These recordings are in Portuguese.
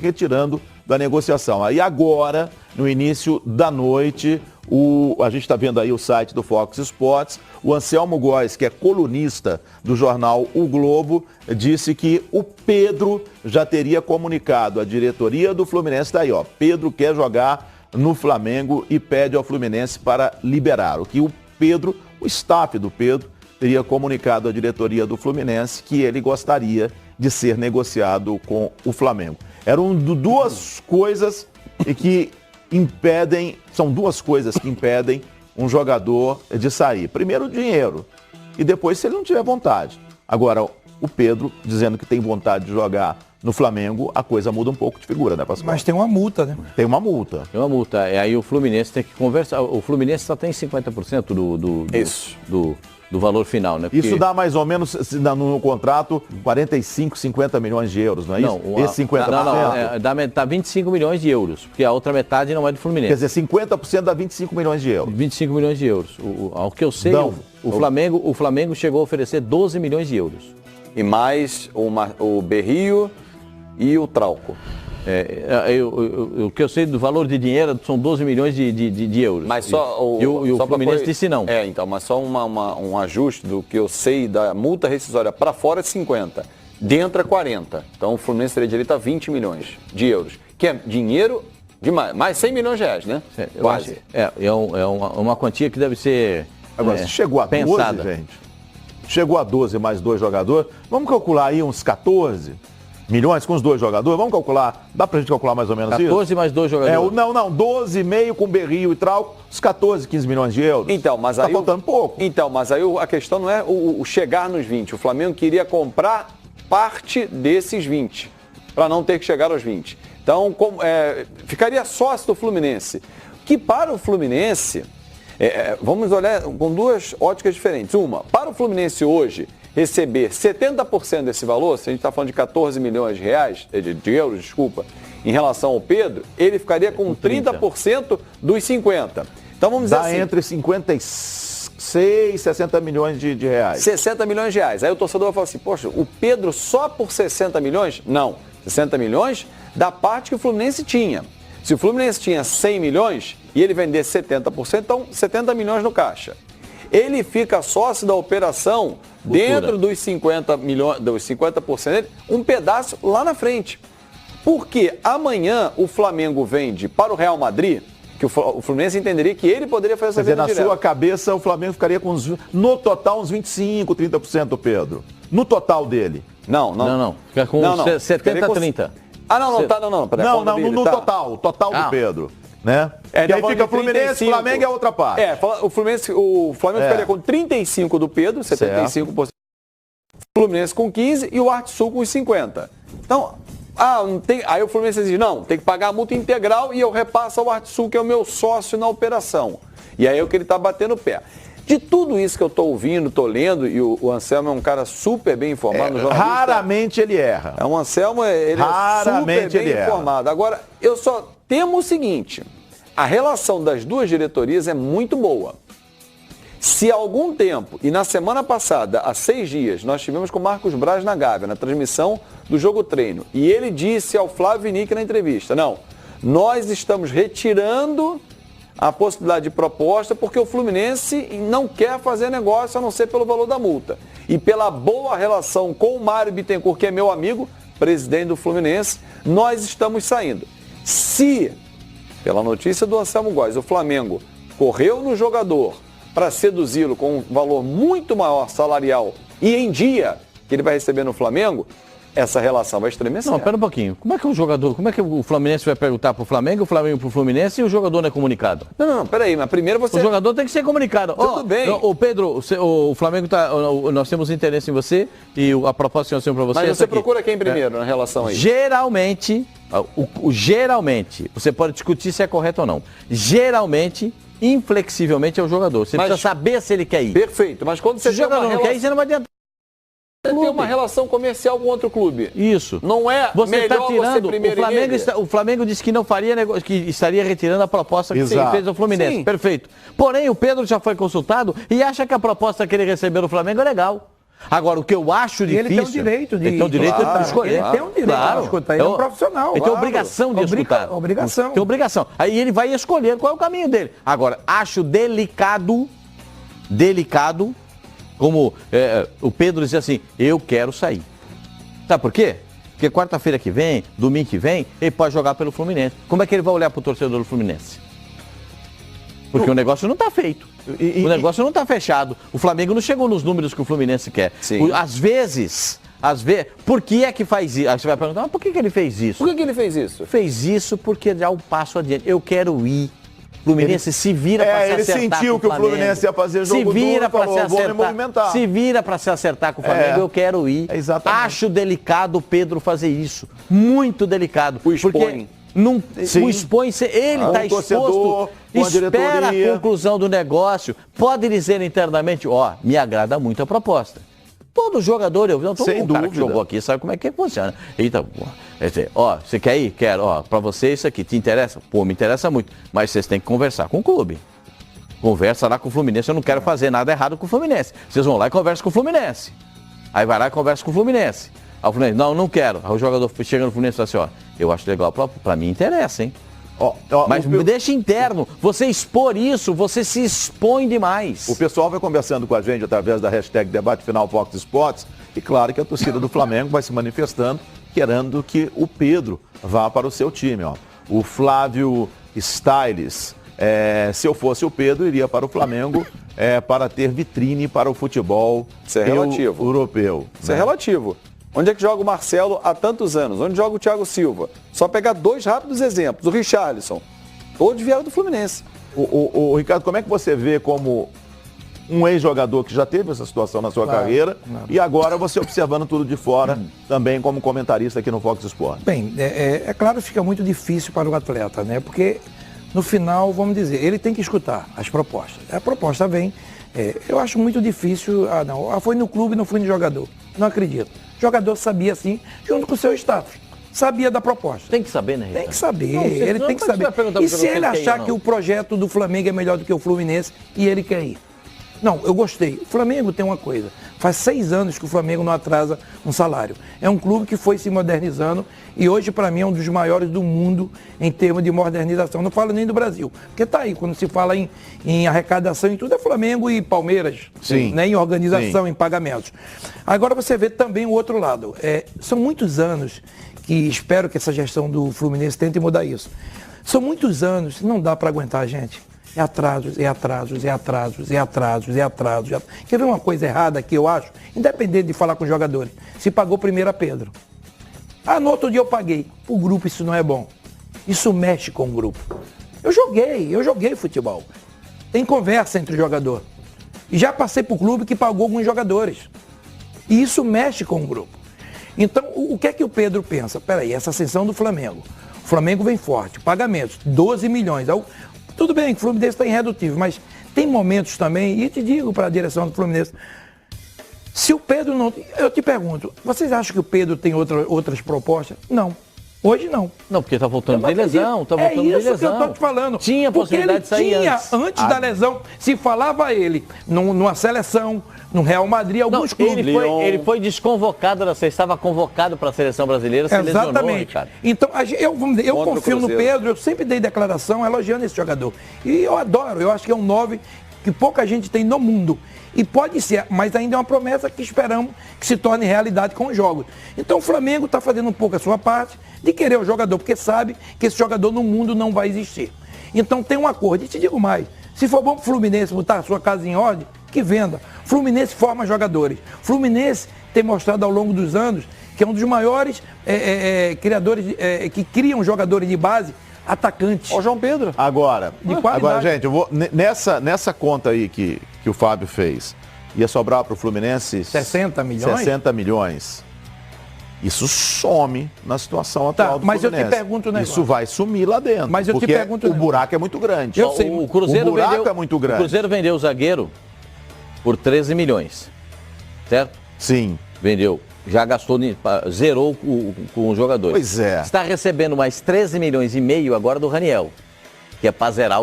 retirando da negociação. Aí agora, no início da noite, a gente está vendo aí o site do Fox Sports, o Anselmo Góes, que é colunista do jornal O Globo, disse que o Pedro já teria comunicado à diretoria do Fluminense, está aí, ó, Pedro quer jogar no Flamengo e pede ao Fluminense para liberar. O que o Pedro, o staff do Pedro, teria comunicado à diretoria do Fluminense que ele gostaria de ser negociado com o Flamengo. Eram duas coisas que impedem, são duas coisas que impedem um jogador de sair. Primeiro, o dinheiro. E depois, se ele não tiver vontade. Agora, o Pedro dizendo que tem vontade de jogar no Flamengo, a coisa muda um pouco de figura, né, Pascoal? Mas tem uma multa, né? Tem uma multa. Tem uma multa. Aí o Fluminense tem que conversar. O Fluminense só tem 50% do valor final, né? Porque... Isso dá mais ou menos, no contrato, 45, 50 milhões de euros, não é isso? Não, esse 50%? Dá 25 milhões de euros, porque a outra metade não é do Fluminense. Quer dizer, 50% dá 25 milhões de euros. 25 milhões de euros. Ao que eu sei, o Flamengo chegou a oferecer 12 milhões de euros. E mais o Berrio e o Trauco. O que eu sei do valor de dinheiro são 12 milhões de euros. Mas só o Fluminense disse não. Então, mas só um ajuste do que eu sei da multa rescisória para fora é 50, dentro é 40. Então o Fluminense teria direito a 20 milhões de euros, que é dinheiro demais, mais 100 milhões de reais, né? Quase. Uma quantia que deve ser agora, se chegou a 12, pensada. Gente, chegou a 12 mais 2 jogadores, vamos calcular aí uns 14 milhões com os 2 jogadores, vamos calcular, dá pra gente calcular mais ou menos 14 isso? 14 mais 2 jogadores. Não, 12,5 com Berrio e Trauco, uns 14, 15 milhões de euros. Então, mas tá aí faltando pouco. Então, mas aí a questão não é o chegar nos 20, o Flamengo queria comprar parte desses 20, para não ter que chegar aos 20. Então, ficaria sócio do Fluminense, que para o Fluminense, vamos olhar com duas óticas diferentes. Uma, para o Fluminense hoje, receber 70% desse valor, se a gente está falando de 14 milhões de reais, de euros, desculpa, em relação ao Pedro, ele ficaria com 30% dos 50. Então vamos dizer assim... Dá entre 56 e 60 milhões de reais. 60 milhões de reais. Aí o torcedor vai falar assim, poxa, o Pedro só por 60 milhões? Não. 60 milhões da parte que o Fluminense tinha. Se o Fluminense tinha 100 milhões e ele vender 70%, então 70 milhões no caixa. Ele fica sócio da operação dentro dos 50 milhões, dos 50% dele, um pedaço lá na frente. Porque amanhã o Flamengo vende para o Real Madrid, que o Fluminense entenderia que ele poderia fazer essa venda direta. Na sua cabeça, o Flamengo ficaria com, no total, uns 25, 30%, Pedro. No total dele. Não. Fica com 70, 30. No total do Pedro. Né? E aí fica Fluminense, Flamengo é outra parte. O Flamengo ficaria com 35% do Pedro, 75%. O Fluminense com 15% e o Arte Sul com os 50%. Então, aí o Fluminense diz, não, tem que pagar a multa integral e eu repasso ao Arte Sul, que é o meu sócio na operação. E aí é o que ele está batendo o pé. De tudo isso que eu estou ouvindo, estou lendo, e o Anselmo é um cara super bem informado. Raramente ele erra. O Anselmo ele é super bem informado. Agora, eu só temo o seguinte, a relação das duas diretorias é muito boa. Se há algum tempo, e na semana passada, há 6 dias, nós estivemos com o Marcos Braz na Gávea, na transmissão do Jogo Treino, e ele disse ao Flávio Vinick na entrevista, não, nós estamos retirando a possibilidade de proposta porque o Fluminense não quer fazer negócio a não ser pelo valor da multa. E pela boa relação com o Mário Bittencourt, que é meu amigo, presidente do Fluminense, nós estamos saindo. Se, pela notícia do Anselmo Góes, o Flamengo correu no jogador para seduzi-lo com um valor muito maior salarial e em dia que ele vai receber no Flamengo, essa relação vai estremecer. Não, pera um pouquinho. Como é que o Fluminense vai perguntar para o Flamengo para o Fluminense e o jogador não é comunicado? Não, peraí, mas primeiro você... O jogador tem que ser comunicado. Tudo bem. O Pedro, o Flamengo nós temos interesse em você e a proposta que nós temos para você. Mas você procura quem primeiro na relação aí? Geralmente, você pode discutir se é correto ou não. Geralmente, inflexivelmente é o jogador. Você precisa saber se ele quer ir. Perfeito, mas quando você se o jogador não quer ir, você não vai adiantar. Você tem uma relação comercial com outro clube. Isso. Não é você melhor está tirando, o Flamengo disse que não faria negócio, que estaria retirando a proposta que fez ao Fluminense. Sim. Perfeito. Porém, o Pedro já foi consultado e acha que a proposta que ele recebeu do Flamengo é legal. Agora, o que eu acho difícil... Ele tem o direito de... Ele tem o direito de escolher. Ele tem o direito de escutar, ele é um profissional. Ele tem obrigação de escutar. Obrigação. Tem obrigação. Aí ele vai escolher qual é o caminho dele. Agora, acho delicado, como o Pedro dizia assim, eu quero sair. Sabe por quê? Porque quarta-feira que vem, domingo que vem, ele pode jogar pelo Fluminense. Como é que ele vai olhar para o torcedor do Fluminense? Porque o negócio não está feito. O negócio não está fechado. O Flamengo não chegou nos números que o Fluminense quer. Às vezes, por que é que faz isso? Aí você vai perguntar, mas por que ele fez isso? Por que ele fez isso? Fez isso porque dá um passo adiante. Eu quero ir. Fluminense se vira para se acertar. Ele sentiu que o Fluminense ia fazer jogo se vira para se acertar. Se vira para se acertar com o Flamengo, eu quero ir. Exatamente. Acho delicado o Pedro fazer isso. Muito delicado. O expõe. O expõe, ele está exposto, espera a conclusão do negócio, pode dizer internamente, me agrada muito a proposta. Todo jogador, todo cara que jogou aqui sabe como é que funciona. Então, você quer ir? Quero. Para você isso aqui, te interessa? Pô, me interessa muito. Mas vocês têm que conversar com o clube. Conversa lá com o Fluminense, eu não quero fazer nada errado com o Fluminense. Vocês vão lá e conversam com o Fluminense. Aí vai lá e conversa com o Fluminense. Aí o Fluminense, não quero. Aí o jogador chega no Fluminense e fala assim, eu acho legal, pra mim interessa, hein? Mas deixa interno, você expor isso, você se expõe demais. O pessoal vai conversando com a gente através da hashtag Debate Final Fox Sports e claro que a torcida do Flamengo vai se manifestando, querendo que o Pedro vá para o seu time. O Flávio Styles, se eu fosse o Pedro, iria para o Flamengo para ter vitrine para o futebol europeu. Isso é relativo. Onde é que joga o Marcelo há tantos anos? Onde joga o Thiago Silva? Só pegar 2 rápidos exemplos. O Richarlison. Todos vieram do Fluminense. O Ricardo, como é que você vê como um ex-jogador que já teve essa situação na sua carreira e agora você observando tudo de fora também como comentarista aqui no Fox Sports? Bem, claro que fica muito difícil para o atleta, né? Porque no final, vamos dizer, ele tem que escutar as propostas. A proposta vem, eu acho muito difícil, foi no clube, não fui no jogador. Não acredito. O jogador sabia sim, junto com o seu staff. Sabia da proposta. Tem que saber, né, Ricardo? Tem que saber, ele tem que saber. E se ele achar que o projeto do Flamengo é melhor do que o Fluminense e ele quer ir? Não, eu gostei. O Flamengo tem uma coisa. Faz 6 anos que o Flamengo não atrasa um salário. É um clube que foi se modernizando e hoje, para mim, é um dos maiores do mundo em termos de modernização. Não falo nem do Brasil. Porque tá aí, quando se fala em arrecadação e tudo, é Flamengo e Palmeiras. Sim. Né, em organização, em pagamentos. Agora você vê também o outro lado. São muitos anos que espero que essa gestão do Fluminense tente mudar isso. São muitos anos, não dá para aguentar, gente. É atrasos. Quer ver uma coisa errada que eu acho? Independente de falar com os jogadores. Se pagou primeiro a Pedro. No outro dia eu paguei. O grupo isso não é bom. Isso mexe com o grupo. Eu joguei futebol. Tem conversa entre o jogador. E já passei para o clube que pagou alguns jogadores. E isso mexe com o grupo. Então, o que é que o Pedro pensa? Peraí, essa ascensão do Flamengo. O Flamengo vem forte, pagamentos, 12 milhões. Tudo bem, o Fluminense está irredutível, mas tem momentos também, e te digo para a direção do Fluminense, se o Pedro não... Eu te pergunto, vocês acham que o Pedro tem outras propostas? Não. Hoje não. Não, porque está voltando de lesão. É isso que eu estou te falando. Tinha possibilidade de sair antes da lesão, se falava ele numa seleção, no Real Madrid, alguns clubes. Ele foi desconvocado, você estava convocado para a seleção brasileira, se lesionou, Ricardo. Então, eu confio no Pedro, eu sempre dei declaração elogiando esse jogador. E eu adoro, eu acho que é um 9 que pouca gente tem no mundo. E pode ser, mas ainda é uma promessa que esperamos que se torne realidade com os jogos. Então o Flamengo está fazendo um pouco a sua parte de querer o jogador, porque sabe que esse jogador no mundo não vai existir. Então tem um acordo. E te digo mais, se for bom para o Fluminense botar a sua casa em ordem, que venda. Fluminense forma jogadores. Fluminense tem mostrado ao longo dos anos que é um dos maiores criadores, que criam jogadores de base, atacantes. Ó, João Pedro. Agora, gente, eu vou nessa conta aí que o Fábio fez, ia sobrar para o Fluminense 60 milhões? 60 milhões. Isso some na situação atual do Fluminense. Mas eu te pergunto o negócio. Isso vai sumir lá dentro. Mas eu te pergunto o buraco é muito grande. Eu sei. O buraco é muito grande. O Cruzeiro vendeu o zagueiro por 13 milhões. Certo? Sim. Vendeu. Já gastou, zerou com os jogadores. Pois é. Está recebendo mais 13 milhões e meio agora do Raniel, que é para zerar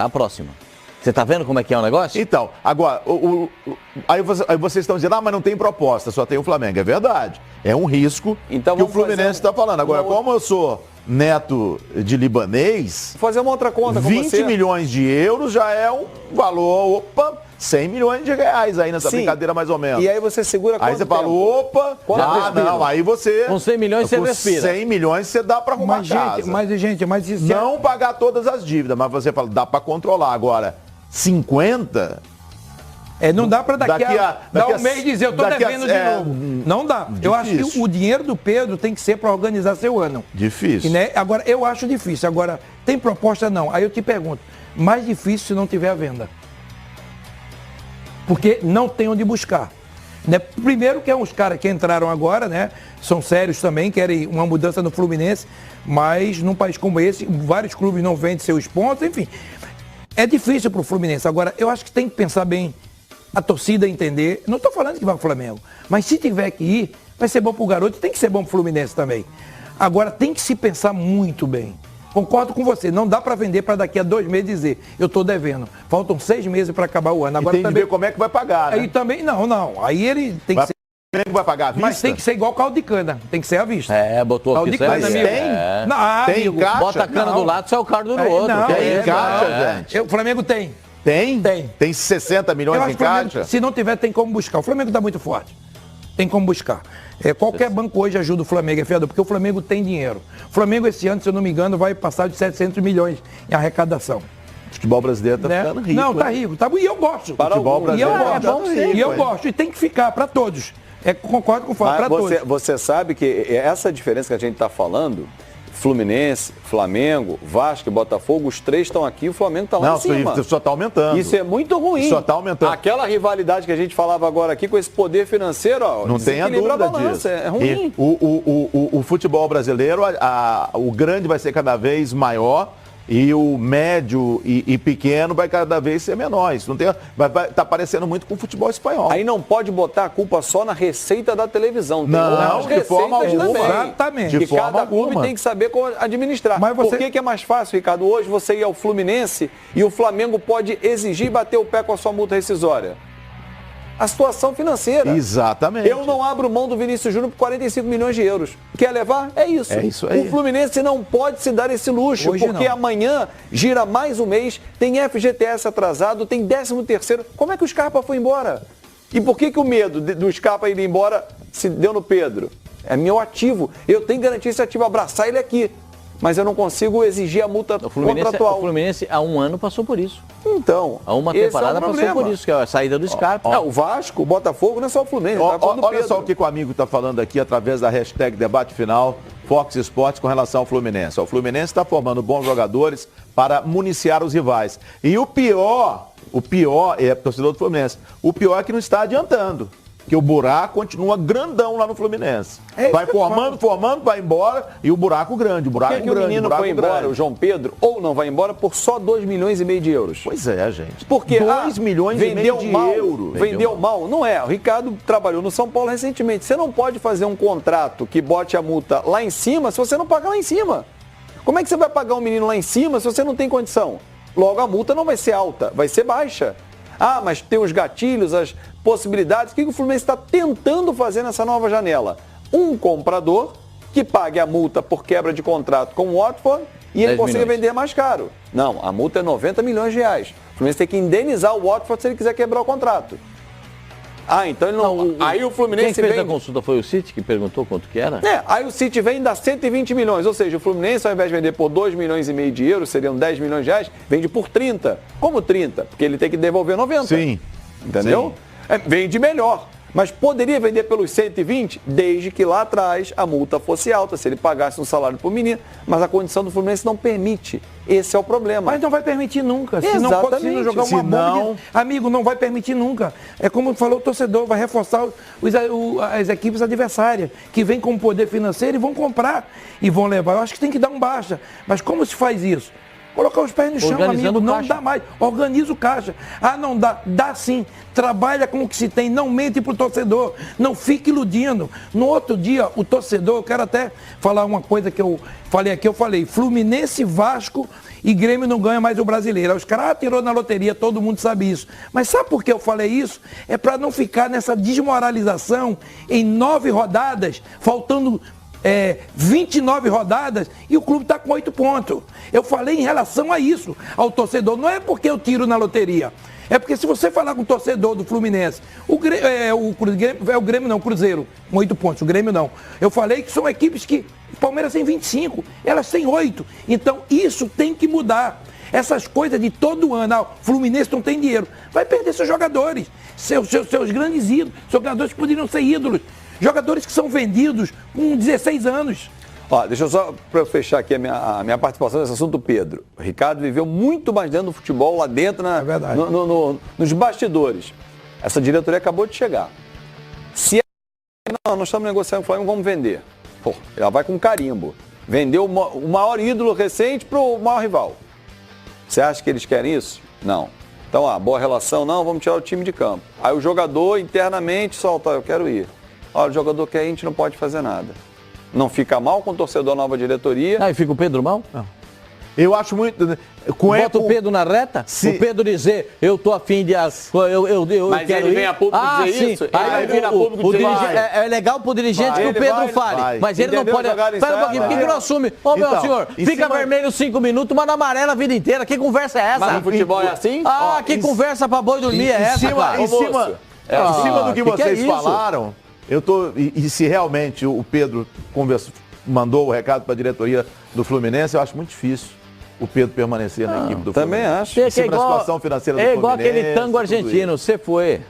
a próxima. Você tá vendo como é que é o negócio? Então, agora, aí vocês estão dizendo, mas não tem proposta, só tem o Flamengo. É verdade. É um risco então, que o Fluminense está falando. Agora, como eu sou neto de libanês, vou fazer uma outra conta com 20 milhões de euros já é um valor, 100 milhões de reais aí nessa brincadeira mais ou menos. E aí você segura quanto Aí você fala, não, aí você... Com 100 milhões você respira. 100 milhões você dá para arrumar casa. Mas isso não pagar todas as dívidas, mas você fala, dá para controlar. Agora, 50... não dá para daqui a um mês dizer, eu tô devendo de novo. Não dá. Difícil. Eu acho que o dinheiro do Pedro tem que ser para organizar seu ano. Difícil. Agora, eu acho difícil. Agora, tem proposta? Não. Aí eu te pergunto, mais difícil se não tiver a venda. Porque não tem onde buscar. Né? Primeiro que é uns caras que entraram agora, né? São sérios também, querem uma mudança no Fluminense, mas num país como esse, vários clubes não vendem seus pontos, enfim. É difícil para o Fluminense. Agora, eu acho que tem que pensar bem, a torcida entender. Não estou falando que vai para o Flamengo, mas se tiver que ir, vai ser bom para o garoto, tem que ser bom para o Fluminense também. Agora, tem que se pensar muito bem. Concordo com você, não dá para vender para daqui a 2 meses dizer, eu estou devendo. Faltam 6 meses para acabar o ano. Agora tem também, que ver como é que vai pagar, né? Aí também, não. Aí ele tem que ser... Vai pagar à vista? Mas tem que ser igual caldo de cana, tem que ser à vista. Botou caldo aqui. De cana, amigo. Tem? Tem caixa? Bota a cana do lado, sai o caldo do outro. Não, tem caixa, gente. O Flamengo tem. Tem? Tem 60 milhões em caixa? Se não tiver, tem como buscar. O Flamengo está muito forte. Tem como buscar. Qualquer banco hoje ajuda o Flamengo, fiador, porque o Flamengo tem dinheiro. O Flamengo esse ano, se eu não me engano, vai passar de 700 milhões em arrecadação. O futebol brasileiro está ficando rico. Não, tá rico. E eu gosto. Para o futebol brasileiro e eu gosto. E tem que ficar para todos. Concordo com o Fábio, para todos. Você sabe que essa diferença que a gente está falando, Fluminense, Flamengo, Vasco e Botafogo, os 3 estão aqui, o Flamengo está lá em cima. Isso só está aumentando. Isso é muito ruim. Só está aumentando. Aquela rivalidade que a gente falava agora aqui com esse poder financeiro, não tem a dúvida disso. É ruim. O futebol brasileiro, o grande vai ser cada vez maior e o médio e pequeno vai cada vez ser menor. Isso não tem, tá parecendo muito com o futebol espanhol. Aí não pode botar a culpa só na receita da televisão. Tem não, de forma alguma. Exatamente. De forma cada clube alguma. tem que saber como administrar. Mas Por que é mais fácil, Ricardo, hoje você ir ao Fluminense e o Flamengo pode exigir e bater o pé com a sua multa rescisória? A situação financeira. Exatamente. Eu não abro mão do Vinícius Júnior por 45 milhões de euros. Quer levar? É isso. É isso aí. O Fluminense não pode se dar esse luxo, hoje porque amanhã gira mais um mês, tem FGTS atrasado, tem 13º. Como é que o Scarpa foi embora? E por que o medo do Scarpa ir embora se deu no Pedro? É meu ativo. Eu tenho que garantir esse ativo, abraçar ele aqui. Mas eu não consigo exigir a multa contratual. O Fluminense há um ano passou por isso. Então, há uma temporada passou por isso, que é a saída do Scarpa. O Vasco, o Botafogo, não é só o Fluminense. Olha só o que o amigo está falando aqui através da hashtag Debate Final Fox Sports com relação ao Fluminense. O Fluminense está formando bons jogadores para municiar os rivais. E o pior é torcedor do Fluminense, o pior é que não está adiantando. Que o buraco continua grandão lá no Fluminense. Vai formando, vai embora e o buraco grande, o buraco grande. Por que o menino foi embora, o João Pedro, ou não vai embora por só 2,5 milhões de euros? Pois é, gente. Porque 2 milhões e meio de euros. Vendeu mal? Não é. O Ricardo trabalhou no São Paulo recentemente. Você não pode fazer um contrato que bote a multa lá em cima se você não paga lá em cima. Como é que você vai pagar um menino lá em cima se você não tem condição? Logo, a multa não vai ser alta, vai ser baixa. Mas tem os gatilhos, as possibilidades. O que o Fluminense está tentando fazer nessa nova janela? Um comprador que pague a multa por quebra de contrato com o Watford e ele consiga vender mais caro. Não, a multa é 90 milhões de reais. O Fluminense tem que indenizar o Watford se ele quiser quebrar o contrato. Então ele não... Aí o Fluminense Quem fez a consulta foi o City, que perguntou quanto que era? Aí o City vem e dá 120 milhões. Ou seja, o Fluminense, ao invés de vender por 2,5 milhões de euros, seriam 10 milhões de reais, vende por 30. Como 30? Porque ele tem que devolver 90. Sim. Entendeu? Sim. Vende melhor. Mas poderia vender pelos 120, desde que lá atrás a multa fosse alta, se ele pagasse um salário por menino. Mas a condição do Fluminense não permite. Esse é o problema. Mas não vai permitir nunca. Se não jogar uma bomba amigo, não vai permitir nunca. É como falou o torcedor, vai reforçar as equipes adversárias, que vêm com poder financeiro e vão comprar e vão levar. Eu acho que tem que dar um baixa. Mas como se faz isso? Colocar os pés no chão, amigo, não dá mais. Organiza o caixa. Ah, não dá. Dá sim. Trabalha com o que se tem, não mente pro torcedor. Não fique iludindo. No outro dia, o torcedor, eu quero até falar uma coisa que eu falei aqui, Fluminense, Vasco e Grêmio não ganha mais o Brasileiro. Os caras tirou na loteria, todo mundo sabe isso. Mas sabe por que eu falei isso? É para não ficar nessa desmoralização em 9 rodadas, faltando 29 rodadas e o clube está com 8 pontos. Eu falei em relação a isso, ao torcedor. Não é porque eu tiro na loteria. É porque se você falar com o torcedor do Fluminense, o Grêmio não, o Cruzeiro, com 8 pontos, o Grêmio não. Eu falei que são equipes que, o Palmeiras tem 25, elas têm 8. Então isso tem que mudar. Essas coisas de todo ano, o Fluminense não tem dinheiro, vai perder seus jogadores, seus grandes ídolos, jogadores que poderiam ser ídolos. Jogadores que são vendidos com 16 anos. Ó, deixa eu só para fechar aqui a minha participação nesse assunto, Pedro. O Ricardo viveu muito mais dentro do futebol, lá dentro, nos bastidores. Essa diretoria acabou de chegar. Se nós estamos negociando com o Flamengo, vamos vender. Pô, ela vai com carimbo. Vendeu o maior ídolo recente para o maior rival. Você acha que eles querem isso? Não. Então, boa relação, não, vamos tirar o time de campo. Aí o jogador internamente solta, eu quero ir. Olha, o jogador quer, a gente não pode fazer nada. Não fica mal com o torcedor, nova diretoria. E fica o Pedro mal? Não. Eu acho muito... Bota o Pedro na reta? O Pedro dizer, eu tô afim de... Mas quero ele vem a público dizer isso? Aí ele vem a público dizer isso? É legal pro dirigente que o Pedro fale. Mas ele não pode... Espera um pouquinho, por que não assume? Ô, meu senhor, fica vermelho 5 minutos, mas amarela a vida inteira. Que conversa é essa? Mas no futebol é assim? Que conversa pra boi dormir é essa, cara? Em cima do que vocês falaram... E se realmente o Pedro mandou o recado para a diretoria do Fluminense, eu acho muito difícil o Pedro permanecer na equipe do Fluminense. Também acho. É igual aquele tango argentino. Você foi,